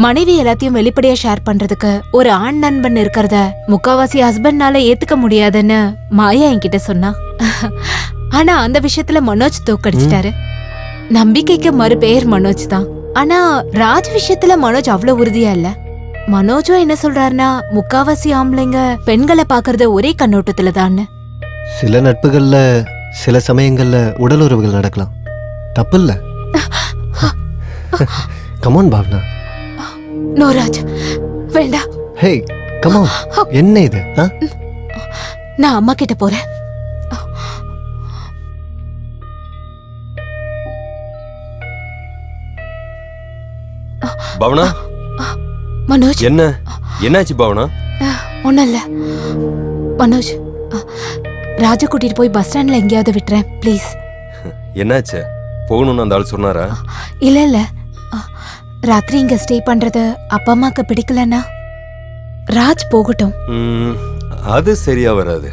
மனைவி எல்லாத்தையும் வெளிப்படையா ஷேர் பண்றதுக்கு ஒரு ஆண் நண்பன் இருக்கிறத முக்காவாசி ஹஸ்பண்ட்னால ஏத்துக்க முடியாதுன்னு மாயா என்கிட்ட சொன்னா. ஆனா அந்த விஷயத்துல மனோஜ் தோக்கடிச்சிட்டாரு. நம்பிக்கைக்கு மறு பெயர் மனோஜ் தான். ஆனா ராஜ் விஷயத்துல மனோஜ் அவ்வளவு உறுதியா இல்ல. மனோஜும் என்ன சொல்றாருன்னா, முக்காவாசி ஆம்பளைங்க பெண்களை பாக்குறது ஒரே கண்ணோட்டத்துல தான். சில நட்புகள்ல சில சமயங்கள்ல உடல் உறவுகள் நடக்கலாம், தப்பு இல்ல. கமான் பாவனா. நோ ராஜ், வேண்டாம். ஹே கமான், என்ன இது? நான் அம்மா கிட்ட போறேன். பாவனா. மனோஜ். என்னாச்சு பாவனா? ஒண்ணும் இல்ல மனோஜ், ராஜா கூட்டிட்டு போய் பஸ் ஸ்டாண்ட்ல எங்கேயாவது விட்டுறேன் ப்ளீஸ். என்னாச்சு? போகணும்னு அந்த ஆள் சொன்னாரா? இல்ல ராத்திரி இங்க ஸ்டே பண்றது அப்பா அம்மாக்கு பிடிக்கலன்னா ராஜ் போகட்டும். அது சரியா வராது.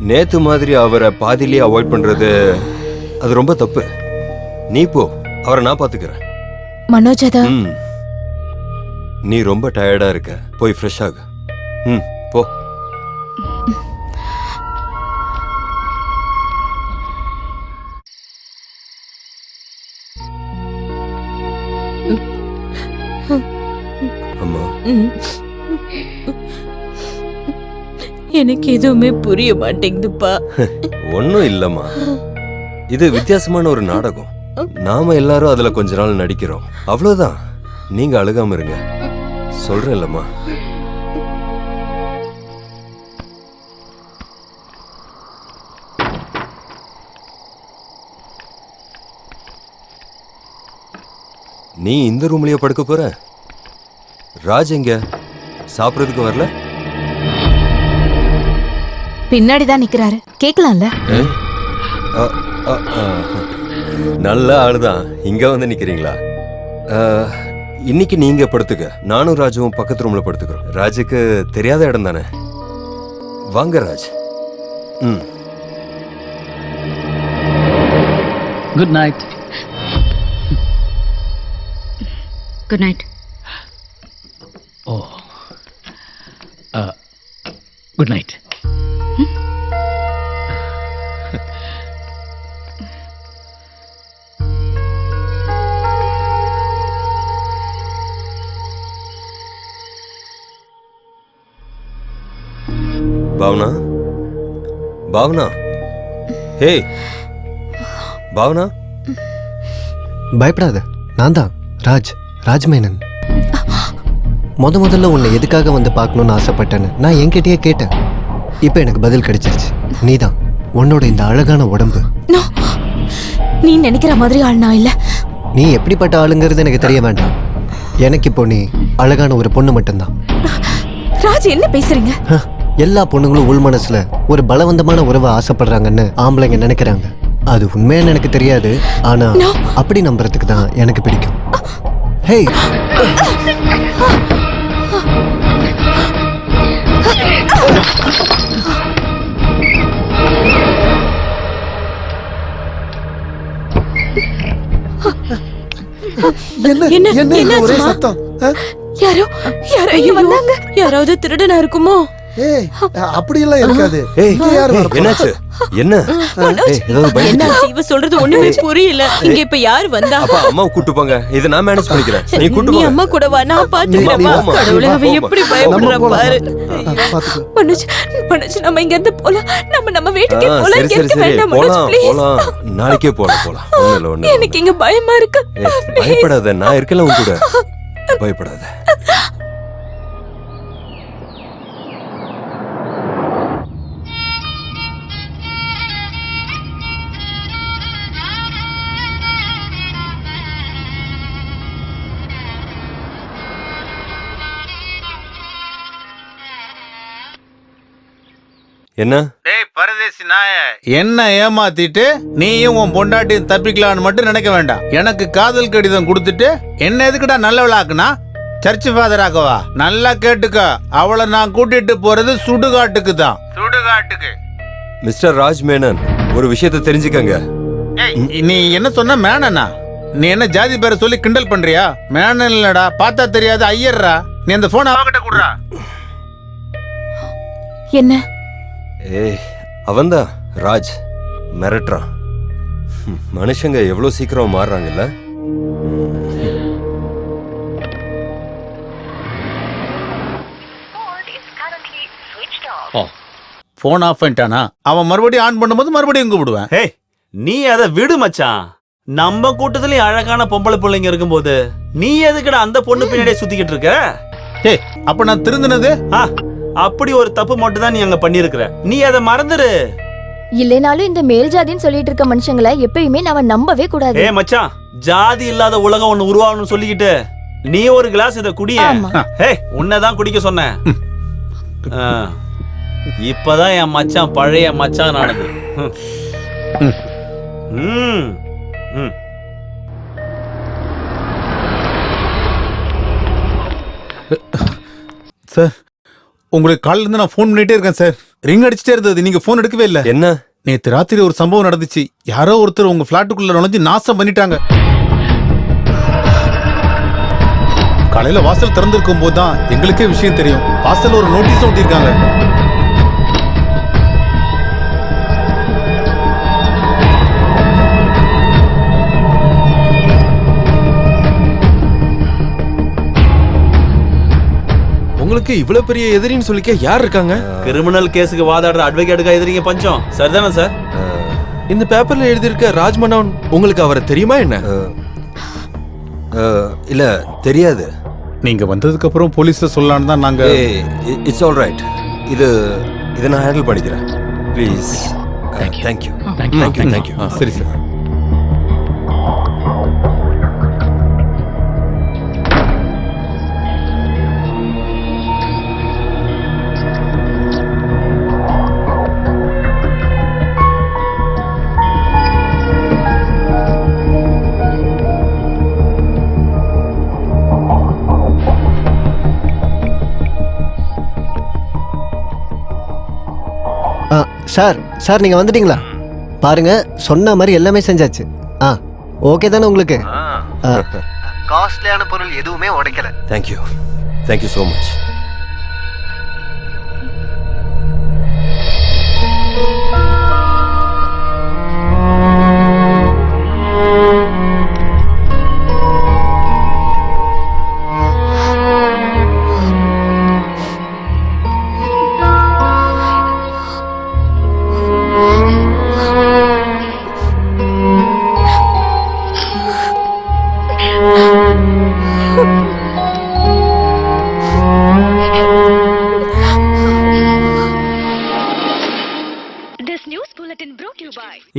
நேத்து மாதிரி அவரை பாதியிலேயே அவாய்ட் பண்றது அது ரொம்ப தப்பு. நீ போ, அவரை நான் பாத்துக்கிறேன். மனோஜ் அத நீ ரொம்ப டயர்டா இருக்க, போய் ஃப்ரெஷ் ஆகு. போ. அம்மா, எனக்கு எதுவுமே புரிய மாட்டேங்குதுப்பா. ஒன்னும் இல்லம்மா, இது வித்தியாசமான ஒரு நாடகம். நாம எல்லாரும் அதுல கொஞ்ச நாள் நடிக்கிறோம், அவ்வளவுதான். நீங்க அழுகாம இருங்க, சொல்றேன்லம்மா. நீ இந்த ரூம்லயே படுக்க போற? ராஜ் எங்க? சாப்பிடுறதுக்கு வரல? பின்னாடிதான் நிக்கிறாரு, கேக்கலாம்ல? நல்ல ஆளுதான். இங்க வந்து நிக்கிறீங்களா? இன்னைக்கு நீங்க படுத்துக்க, நானும் ராஜுவும் பக்கத்து ரூம்ல படுத்துக்கிறோம். ராஜுக்கு தெரியாத இடம் தானே. வாங்க Raj. Good night. Good night. Oh, good night. Bhavana, Bhavana, hey Bhavana. பயப்படாத, நான் தான் ராஜ்மேனன். முதல்ல உன்னை எதுக்காக வந்து பார்க்கணும்னு ஆசைப்பட்டேன்னு நான் என்கிட்டயே கேட்டேன். இப்போ எனக்கு பதில் கிடைச்சிருச்சு. நீதான். உன்னோட இந்த அழகான உடம்பு. நீ நினைக்கிற மாதிரி ஆள் நான் இல்ல. நீ எப்படிப்பட்ட ஆளுங்கிறது எனக்கு தெரிய வேண்டாம். எனக்கு இப்போ நீ அழகான ஒரு பொண்ணு மட்டும்தான். ராஜ், என்ன பேசுறீங்க? எல்லா பொண்ணுங்களும் உள் மனசுல ஒரு பலவந்தமான உறவை ஆசைப்படுறாங்கன்னு ஆம்பளைங்க நினைக்கிறாங்க. அது உண்மைன்னு எனக்கு தெரியாது, ஆனா அப்படி நம்புறதுக்கு தான் எனக்கு பிடிக்கும். ஹே, என்ன ஒரே சத்தம்? யாரோ இங்க வந்தாங்க. யாராவது திருடனா இருக்குமோ? ஏய், அப்படி எல்லாம் இருக்காது. என்னாச்சு? என்ன இவ சொல்றது ஒண்ணுமே புரியல. இங்க இப்ப யாரு வந்தா? அப்பா அம்மா கூட்டு போங்க, இத நான் மேனேஜ் பண்ணிக்கிறேன். நீ கூட்டு நீ போங்க. அம்மா கூட வா, நான் பாத்துக்கிறேன். கடவுளே, அவ எப்படி பயப்படுறா பாரு. மனோஜ், நம்ம இங்க இருந்து போலாம். நம்ம வீட்டுக்கு போலாம். சரி சரி சரி, போலாம். நாளைக்கே போலாம். ஒண்ணு இல்ல, ஒண்ணு. எனக்கு இங்க பயமா இருக்கு. பயப்படாத, நான் இருக்கல உன் கூட. பயப்படாத. என்ன? டேய் பரதேசி நாய, என்ன ஏமாத்திட்டு நீயும் உன் பொண்டாட்டியும் தப்பிக்கலான்னு மட்டும் நினைக்க வேண்டாம். எனக்கு காதல் கடிதம் கொடுத்துட்டு என்ன எதுக்குடா நல்லவளாக்குனா? Search father ஆக்கவா? நல்லா கேட்டுக்க, அவளை நான் கூட்டிட்டு போறது சுடுகாட்டுக்கு தான். சுடுகாட்டுக்கு. மிஸ்டர் ராஜ் மேனன், ஒரு விஷயத்தை தெரிஞ்சுக்கங்க. நீ என்ன சொன்ன? மேனனா? நீ என்ன ஜாதி பேரை சொல்லி கிண்டல் பண்றியா? மேனன் இல்லடா, பார்த்தா தெரியாது ஐயர்ரா. நீ அந்த போன் அவகிட்ட குடுறா. என்ன? ஏய், அவன்தான் ராஜ், மிரட்டுறான். மனுஷங்க எவ்வளவு சீக்கிரம் மாறுறாங்கல்ல. போன் ஆஃப் பண்ணிட்டானா? அவன் மறுபடியும் ஆன் பண்ணும்போது மறுபடியும் கூப்பிடுவேன். ஹே, நீ அதை விடு மச்சான். நம்ம கூட்டத்திலயும் அழகான பொம்பளை பிள்ளைங்க இருக்கும்போது நீ எதுக்குடா அந்த பொண்ணு பின்னாடியே சுத்திக்கிட்டு இருக்க? ஹே, அப்ப நான் திருந்தினது? அப்படி ஒரு தப்பு மட்டும் தான் நீ அங்க பண்ணிருக்கிற. நீ அதை மறந்துரு. இல்லைனாலும் இந்த மேல் ஜாதின்னு சொல்லிட்டு இருக்க மனுஷங்களை எப்பயுமே நாம நம்பவே கூடாது. ஏ மச்சான், ஜாதி இல்லாத உலகம் ஒண்ணு உருவாகணும்னு சொல்லிக்கிட்டு நீ ஒரு கிளாஸ் இத குடிய. ஹே, உன்னதான் குடிக்க சொன்னேன். இப்பதான் என் மச்சான் பழைய மச்சான் ஆனது. சார், உங்களுக்கு காலையில இருந்து நான் ஃபோன் பண்ணிட்டே இருக்கேன் சார். ரிங் அடிச்சுட்டே இருந்தது, நீங்க ஃபோன் எடுக்கவே இல்ல. என்ன? நேத்து ராத்திரி ஒரு சம்பவம் நடந்துச்சு. யாரோ ஒருத்தர் உங்க பிளாட்டுக்குள்ள நுழைஞ்சு நாசம் பண்ணிட்டாங்க. காலையில வாசல் திறந்திருக்கும் போதுதான் எங்களுக்கே விஷயம் தெரியும். வாசல்ல ஒரு நோட்டீஸ் ஒட்டியிருக்காங்க. உங்களுக்கு இவ்வளவு பெரிய எதிரின்னு சொல்லிக்க யார் இருக்காங்க? கிரிமினல் கேஸுக்கு வாதாடுற அட்வொகேட்டுக்கா எதிரிங்க பஞ்சம். சரிதானே சார்? இந்த பேப்பர்ல எழுதியிருக்க ராஜ்மனோன் உங்களுக்கு அவரை தெரியுமா என்ன? இல்ல, தெரியாது. நீங்க வந்ததுக்கு அப்புறம் போலீஸ்ல சொல்லலாம்னு தான் நாங்க. It's all right. இதை நான் ஹேண்டில் பண்ணிக்கிறேன். ப்ளீஸ். தேங்க்யூ. தேங்க்யூ. சரி சார். சார் நீங்க வந்துட்டீங்களா? பாருங்க, சொன்ன மாதிரி எல்லாமே செஞ்சாச்சு. ஓகே தானே உங்களுக்கு? காஸ்ட்லியான பொருள் எதுவுமே உடைக்கல. Thank you so much.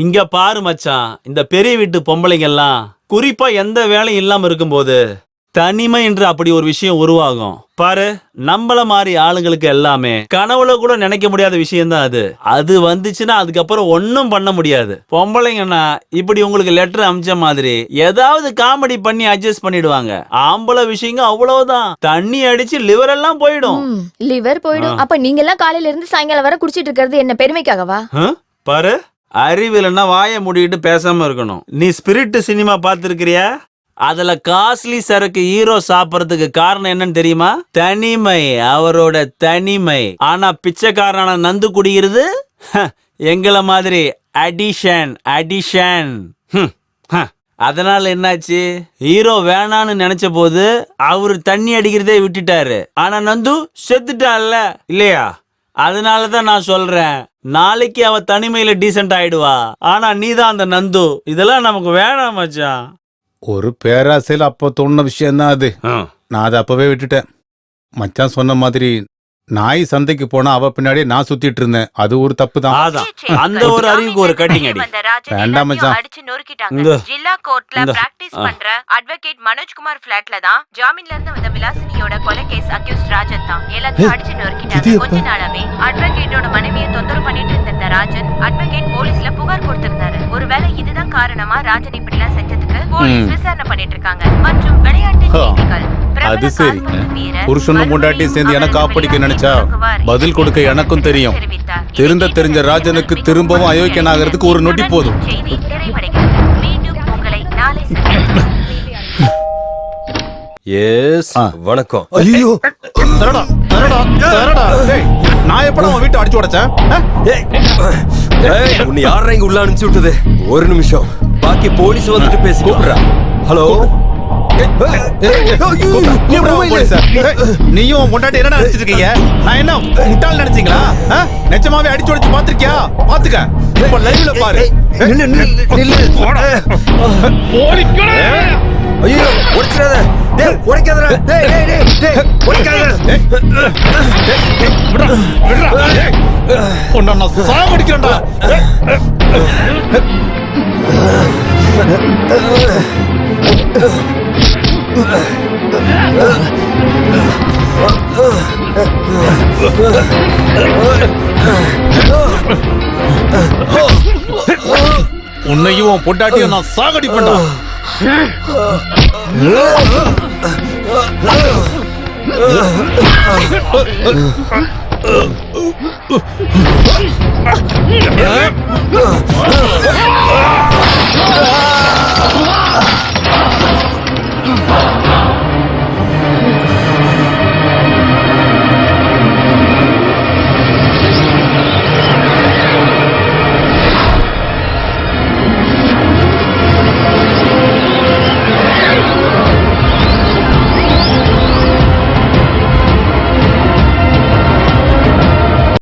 இங்க பாரு மச்சான், இந்த பெரிய வீட்டு பொம்பளைங்க எல்லாம் குறிப்பா எந்த வேலையும் இல்லாம இருக்கும்போது தனிமை என்று அப்படி ஒரு விஷயம் உருவாகும் பாரு. நம்மள மாதிரி ஆளுங்களுக்கு எல்லாமே கனவுல கூட நினைக்க முடியாத விஷயம் தான் அது. அது வந்துச்சுன்னா அதுக்கப்புறம் ஒன்னும் பண்ண முடியாது. பொம்பளைங்கன்னா இப்படி உங்களுக்கு லெட்டர் அமிச்ச மாதிரி ஏதாவது காமெடி பண்ணி அட்ஜஸ்ட் பண்ணிடுவாங்க. ஆம்பளை விஷயங்க அவ்வளவுதான், தண்ணி அடிச்சு லிவர் எல்லாம் போயிடும். லிவர் போயிடும். அப்ப நீங்க எல்லாம் காலையில இருந்து சாயங்காலம் வரை குடிச்சிட்டு இருக்கிறது என்ன பெருமைக்காகவா? பாரு, அறிவில்னா வாயை மூடிட்டு பேசாம இருக்கணும். நீ ஸ்பிரிட் சினிமா பார்த்திருக்கிறியா? அதுல காஸ்ட்லி சரக்கு ஹீரோ சாப்பிடறதுக்கு காரணம் என்னன்னு தெரியுமா? தனிமை, அவரோட தனிமை. ஆனா பிச்சைக்காரனான நந்து குடிக்கிறது எங்களை மாதிரி அடிஷன். அதனால என்னாச்சு? ஹீரோ வேணான்னு நினைச்ச போது அவரு தண்ணி அடிக்கிறதே விட்டுட்டாரு. ஆனா நந்து செத்துட்டான்ல, இல்லையா? அதனாலதான் நான் சொல்றேன், நாளைக்கு அவ தனிமையில டீசென்ட் ஆயிடுவா. ஆனா நீதான் அந்த நந்து. இதெல்லாம் நமக்கு வேணாம் மச்சான். ஒரு பேராசையில் அப்போ தோணுன விஷயம்தான் அது. நான் அதை அப்பவே விட்டுட்டேன். மச்சான் சொன்ன மாதிரி நாய் சந்தைக்கு போனா அவ பின்னாடியே நான் சுத்திட்டு இருந்தேன். அது ஒரு தப்பு தான். அந்த ஒரு அறிவுக்கு ஒரு கட்டிங் அடி. வேண்டாம் மச்சான். ஜில்லா கோர்ட்ல பிராக்டிஸ் பண்ற அட்வொகேட் மனோஜ்குமார் ஃபிளாட்ல தான் ஜாமீன்ல இருந்து வந்த விலாசினியோட கொலை கேஸ் அக்யூஸ்ட் ராஜன் தான் எல்லாத்தையும் அடிச்சு நொறுக்கிட்டாங்க. கொஞ்ச நாளாவே அட்வொகேட்டோட மனைவியை தொந்தரவு பண்ணிட்டு இருந்த ராஜன் அட்வொகேட் போலீஸ்ல புகார் கொடுத்திருந்தாரு. ஒருவேளை இதுதான் காரணமா ராஜன் இப்படி எல்லாம் செஞ்சதுக்கு போலீஸ் விசாரணை பண்ணிட்டு இருக்காங்க. மற்றும் விளையாட்டு செய்திகள். அது சரி, புருஷனும் பொண்டாட்டி சேர்ந்து எனக்கு ஆப்படிக்க நினைச்சா பதில் கொடுக்க எனக்கும் தெரியும். தெரிஞ்ச ராஜனுக்கு திரும்பவும் அயோக்கியனாகிறதுக்கு ஒரு நொடி போதும். செய்தி நிறைவடைகிறது. மீண்டும் உங்களை நாளை எஸ் வணக்கம். ஐயோ தரடா தரடா தரடா. டேய் நான் எப்படா உன் வீட்டை அடிச்சு உடைச்சேன்? ஏய், உன்னை யாரா இங்க உள்ள அனுப்பிச்சு விட்டது? ஒரு நிமிஷம், பாக்கி போலீஸ் வந்துட்டு பேசி கூப்பிடுறா. ஹலோ, நீயும் உன் பொண்டாட்டி என்ன நினைச்சிட்டு இருக்கீங்க? நான் என்ன முட்டாள் நினைச்சீங்களா? நிஜமாவே அடிச்சு உடைச்சு பாத்திருக்கியா? பாத்துக்க, இப்ப லைவ்ல பாரு. ஐயோ உடைச்சிடாத, டேய் உடைக்காதடா, டேய் டேய் டேய் டேய் உடைக்காத. உன்னை நான் சாவடிக்கிறேன்டா. உன்னையும் உன் பொண்டாட்டியும் நான் சாகடிப்பேன்டா.